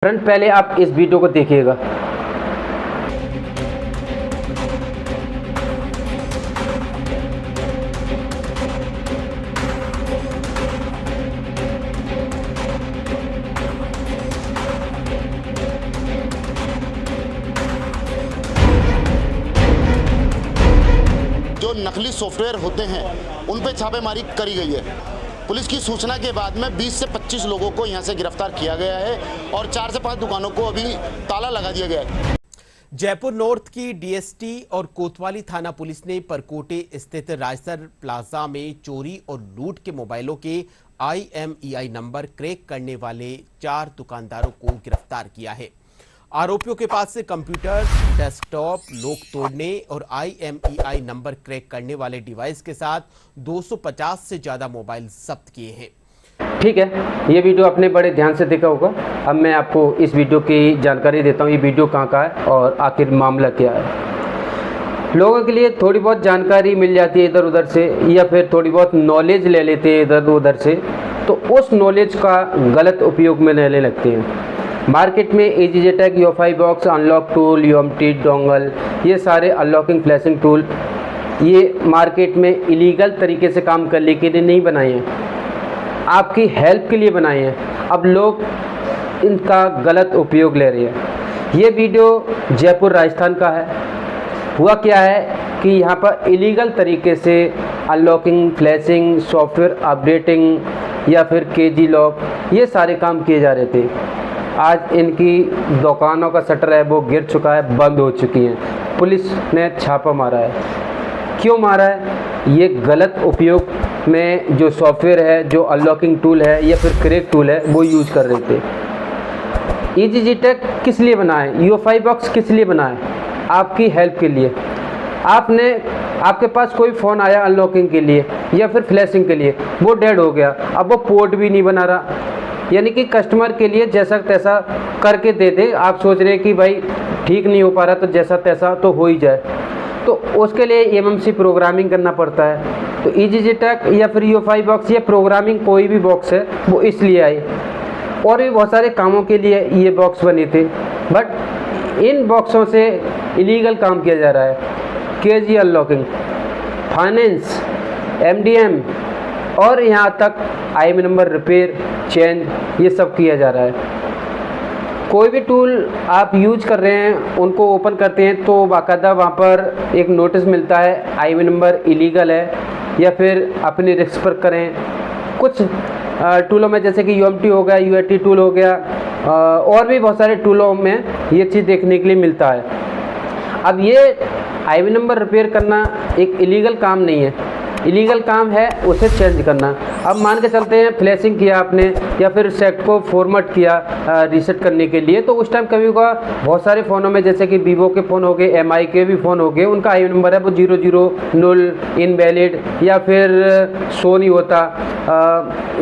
Friend पहले आप इस वीडियो को देखिएगा। जो नकली सॉफ्टवेयर होते हैं उन पे छापेमारी करी गई है। पुलिस की सूचना के बाद में 20 से 25 लोगों को यहां से गिरफ्तार किया गया है और 4 से 5 दुकानों को अभी ताला लगा दिया गया है। जयपुर नॉर्थ की डीएसटी और कोतवाली थाना पुलिस ने परकोटे स्थित राजसर प्लाजा में चोरी और लूट के मोबाइलों के IMEI नंबर क्रैक करने वाले 4 दुकानदारों को गिरफ्तार किया है। आरोपियों के पास से कंप्यूटर, डेस्कटॉप, लॉक तोड़ने और IMEI नंबर क्रैक करने वाले डिवाइस के साथ 250 से ज्यादा मोबाइल जब्त किए हैं। ठीक है, ये वीडियो आपने बड़े ध्यान से देखा होगा। अब मैं आपको इस वीडियो की जानकारी देता हूँ, ये वीडियो कहाँ का है और आखिर मामला क्या है। लोगों के लिए थोड़ी बहुत जानकारी मिल जाती है इधर उधर से, या फिर थोड़ी बहुत नॉलेज ले लेते हैं इधर उधर से, तो उस नॉलेज का गलत उपयोग में लेने लगते हैं। मार्केट में EasyJet, UEFI box, unlock tool, UMT dongle, ये सारे अनलॉकिंग फ्लैशिंग टूल ये मार्केट में इलीगल तरीके से काम करने के लिए नहीं बनाए हैं, आपकी हेल्प के लिए बनाए हैं। अब लोग इनका गलत उपयोग ले रहे हैं। ये वीडियो जयपुर राजस्थान का है। हुआ क्या है कि यहाँ पर इलीगल तरीके से अनलॉकिंग, फ्लैशिंग, सॉफ्टवेयर अपडेटिंग या फिर KG लॉक, ये सारे काम किए जा रहे थे। आज इनकी दुकानों का शटर है वो गिर चुका है, बंद हो चुकी हैं। पुलिस ने छापा मारा है। क्यों मारा है? ये गलत उपयोग में जो सॉफ्टवेयर है, जो अनलॉकिंग टूल है या फिर क्रैक टूल है, वो यूज कर रहे थे। EasyJet किस लिए बना है? UEFI बॉक्स किस लिए बना है? आपकी हेल्प के लिए। आपके पास कोई फ़ोन आया अनलॉकिंग के लिए या फिर फ्लैशिंग के लिए, वो डेड हो गया, अब वो पोर्ट भी नहीं बना रहा, यानी कि कस्टमर के लिए जैसा तैसा करके दे दे। आप सोच रहे हैं कि भाई ठीक नहीं हो पा रहा तो जैसा तैसा तो हो ही जाए, तो उसके लिए MMC प्रोग्रामिंग करना पड़ता है। तो EasyJet या फिर UEFI बॉक्स या प्रोग्रामिंग कोई भी बॉक्स है वो इसलिए आई, और भी बहुत सारे कामों के लिए ये बॉक्स बने थे। बट इन बॉक्सों से इलीगल काम किया जा रहा है। KG अनलॉकिंग, फाइनेंस, MDM और यहाँ तक IMEI नंबर रिपेयर, चेंज, ये सब किया जा रहा है। कोई भी टूल आप यूज कर रहे हैं, उनको ओपन करते हैं तो बाकायदा वहाँ पर एक नोटिस मिलता है IMEI नंबर इलीगल है या फिर अपनी रिस्क पर करें। कुछ टूलों में जैसे कि UMT हो गया, UAT टूल हो गया, और भी बहुत सारे टूलों में ये चीज़ देखने के लिए मिलता है। अब ये IMEI नंबर रिपेयर करना एक इलीगल काम नहीं है, इलीगल काम है उसे चेंज करना। अब मान के चलते हैं फ्लैशिंग किया आपने या फिर सेट को फॉर्मेट किया रीसेट करने के लिए, तो उस टाइम कभी होगा बहुत सारे फ़ोनों में जैसे कि वीवो के फ़ोन हो गए, MI के भी फ़ोन हो गए, उनका IMEI नंबर है वो 000 इनवैलिड या फिर शो नहीं होता,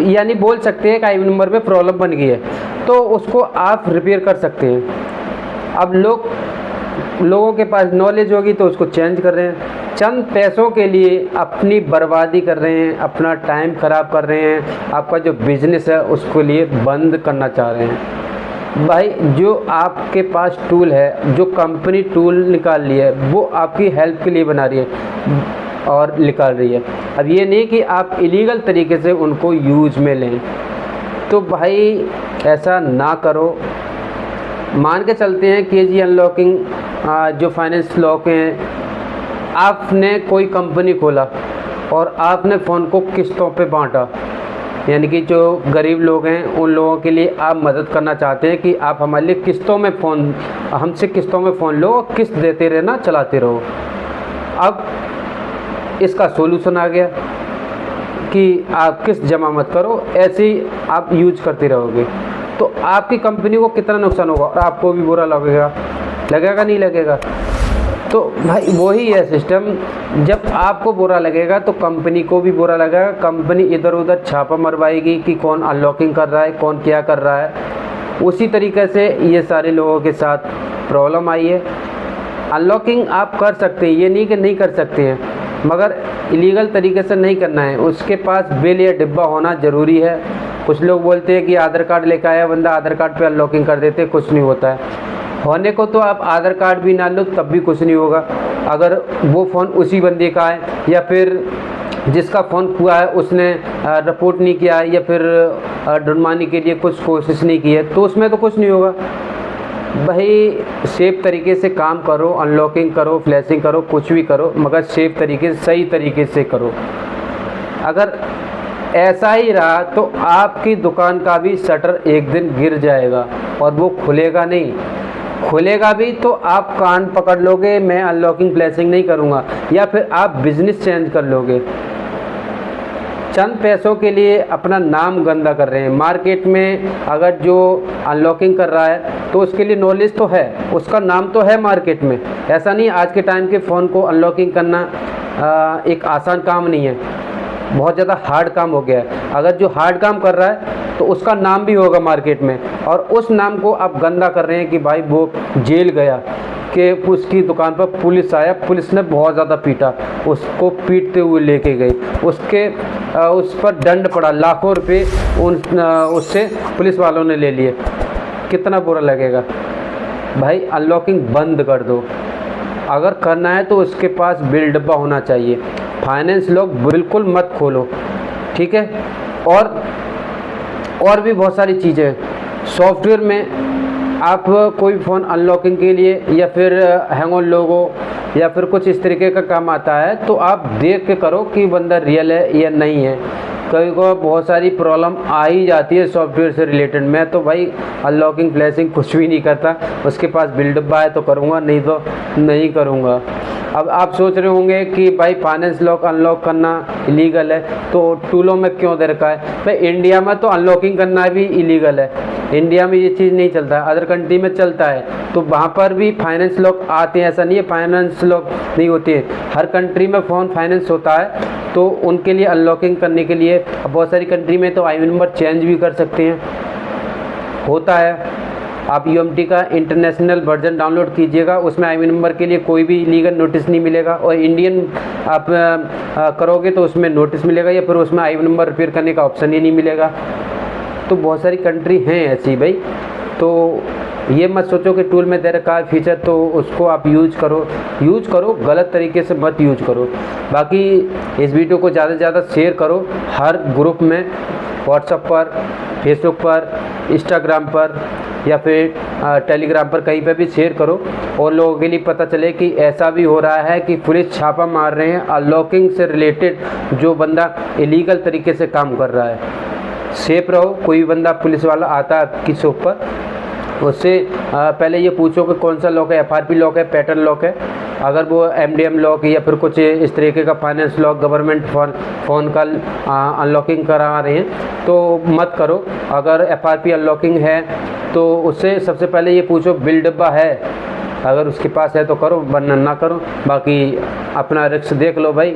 यानी बोल सकते हैं कि IMEI नंबर में प्रॉब्लम बन गई है, तो उसको आप रिपेयर कर सकते हैं। अब लोगों के पास नॉलेज होगी तो उसको चेंज कर रहे हैं, चंद पैसों के लिए अपनी बर्बादी कर रहे हैं, अपना टाइम ख़राब कर रहे हैं, आपका जो बिज़नेस है उसके लिए बंद करना चाह रहे हैं। भाई जो आपके पास टूल है, जो कंपनी टूल निकाल ली है, वो आपकी हेल्प के लिए बना रही है और निकाल रही है। अब ये नहीं कि आप इलीगल तरीके से उनको यूज में लें, तो भाई ऐसा ना करो। मान के चलते हैं KG अनलॉकिंग, जो फाइनेंस लॉक हैं, आपने कोई कंपनी खोला और आपने फ़ोन को किस्तों पे बांटा, यानी कि जो गरीब लोग हैं उन लोगों के लिए आप मदद करना चाहते हैं कि आप हमारे लिए किस्तों में फ़ोन, हमसे किस्तों में फ़ोन लो, किस्त देते रहना, चलाते रहो। अब इसका सोल्यूशन आ गया कि आप किस्त जमा मत करो, ऐसे ही आप यूज करते रहोगे तो आपकी कंपनी को कितना नुकसान होगा और आपको भी बुरा लगेगा नहीं लगेगा? तो भाई वही है सिस्टम, जब आपको बुरा लगेगा तो कंपनी को भी बुरा लगेगा। कंपनी इधर उधर छापा मरवाएगी कि कौन अनलॉकिंग कर रहा है, कौन क्या कर रहा है। उसी तरीके से ये सारे लोगों के साथ प्रॉब्लम आई है। अनलॉकिंग आप कर सकते हैं, ये नहीं कि नहीं कर सकते हैं, मगर इलीगल तरीके से नहीं करना है। उसके पास बिल या डिब्बा होना ज़रूरी है। कुछ लोग बोलते हैं कि आधार कार्ड लेकर आया बंदा, आधार कार्ड पे अनलॉकिंग कर देते, कुछ नहीं होता है। होने को तो आप आधार कार्ड भी ना लो तब भी कुछ नहीं होगा। अगर वो फ़ोन उसी बंदे का है या फिर जिसका फ़ोन हुआ है उसने रिपोर्ट नहीं किया है या फिर ढूंढवाने के लिए कुछ कोशिश नहीं की है तो उसमें तो कुछ नहीं होगा। भाई सेफ तरीके से काम करो, अनलॉकिंग करो, फ्लैशिंग करो, कुछ भी करो, मगर सेफ तरीके से, सही तरीके से करो। अगर ऐसा ही रहा तो आपकी दुकान का भी शटर एक दिन गिर जाएगा और वो खुलेगा नहीं। खुलेगा भी तो आप कान पकड़ लोगे, मैं अनलॉकिंग फ्लैशिंग नहीं करूँगा, या फिर आप बिजनेस चेंज कर लोगे। चंद पैसों के लिए अपना नाम गंदा कर रहे हैं। मार्केट में अगर जो अनलॉकिंग कर रहा है तो उसके लिए नॉलेज तो है, उसका नाम तो है मार्केट में। ऐसा नहीं, आज के टाइम के फ़ोन को अनलॉकिंग करना एक आसान काम नहीं है, बहुत ज़्यादा हार्ड काम हो गया है। अगर जो हार्ड काम कर रहा है तो उसका नाम भी होगा मार्केट में, और उस नाम को आप गंदा कर रहे हैं कि भाई वो जेल गया, कि उसकी दुकान पर पुलिस आया, पुलिस ने बहुत ज़्यादा पीटा, उसको पीटते हुए लेके गई, उस पर दंड पड़ा, लाखों रुपए उससे पुलिस वालों ने ले लिए। कितना बुरा लगेगा। भाई अनलॉकिंग बंद कर दो। अगर करना है तो उसके पास बिल डब्बा होना चाहिए। फाइनेंस लॉक बिल्कुल मत खोलो, ठीक है। और भी बहुत सारी चीज़ें सॉफ्टवेयर में, आप कोई फ़ोन अनलॉकिंग के लिए या फिर हैंग ऑन लोगो या फिर कुछ इस तरीके का काम आता है तो आप देख के करो कि बंदा रियल है या नहीं है। कभी को बहुत सारी प्रॉब्लम आ ही जाती है सॉफ्टवेयर से रिलेटेड। मैं तो भाई अनलॉकिंग फ्लैशिंग कुछ भी नहीं करता, उसके पास बिल डब्बा है तो करूँगा, नहीं तो नहीं करूँगा। अब आप सोच रहे होंगे कि भाई फाइनेंस लॉक अनलॉक करना इलीगल है तो टूलों में क्यों दे रखा है। भाई इंडिया में तो अनलॉकिंग करना भी इलीगल है, इंडिया में ये चीज़ नहीं चलता, अदर कंट्री में चलता है तो वहाँ पर भी फाइनेंस लॉक आते हैं। ऐसा नहीं है फाइनेंस लॉक नहीं होती है, हर कंट्री में फ़ोन फाइनेंस होता है तो उनके लिए अनलॉकिंग करने के लिए बहुत सारी कंट्री में तो आई नंबर चेंज भी कर सकते हैं, होता है। आप UMT का इंटरनेशनल वर्जन डाउनलोड कीजिएगा, उसमें आई नंबर के लिए कोई भी लीगल नोटिस नहीं मिलेगा, और इंडियन आप करोगे तो उसमें नोटिस मिलेगा या फिर उसमें आई नंबर रिपेयर करने का ऑप्शन ही नहीं मिलेगा। तो बहुत सारी कंट्री हैं ऐसी भाई, तो ये मत सोचो कि टूल में दे रखा है फीचर तो उसको आप यूज करो, गलत तरीके से मत यूज करो। बाकी इस वीडियो को ज़्यादा से ज़्यादा शेयर करो, हर ग्रुप में, व्हाट्सएप पर, फेसबुक पर, इंस्टाग्राम पर या फिर टेलीग्राम पर, कहीं पर भी शेयर करो और लोगों के लिए पता चले कि ऐसा भी हो रहा है कि पुलिस छापा मार रहे हैं अनलॉकिंग से रिलेटेड, जो बंदा इलीगल तरीके से काम कर रहा है। सेफ रहो। कोई बंदा पुलिस वाला आता है आपकी शॉप पर, उससे पहले ये पूछो कि कौन सा लॉक है, FRP लॉक है, पैटर्न लॉक है। अगर वो MDM लॉक या फिर कुछ इस तरीके का फाइनेंस लॉक, गवर्नमेंट फ़ोन का अनलॉकिंग करा रहे हैं तो मत करो। अगर FRP अनलॉकिंग है तो उससे सबसे पहले ये पूछो बिल डब्बा है, अगर उसके पास है तो करो, वरना ना करो। बाकी अपना रिस्क देख लो भाई।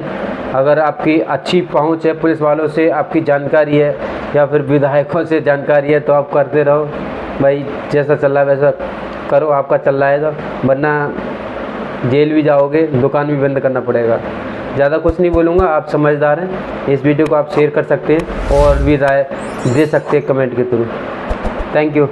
अगर आपकी अच्छी पहुंच है पुलिस वालों से, आपकी जानकारी है या फिर विधायकों से जानकारी है तो आप करते रहो भाई, जैसा चल रहा है वैसा करो, आपका चल रहा है तो, वरना जेल भी जाओगे, दुकान भी बंद करना पड़ेगा। ज़्यादा कुछ नहीं बोलूँगा, आप समझदार हैं। इस वीडियो को आप शेयर कर सकते हैं और भी राय दे सकते हैं कमेंट के थ्रू। Thank you.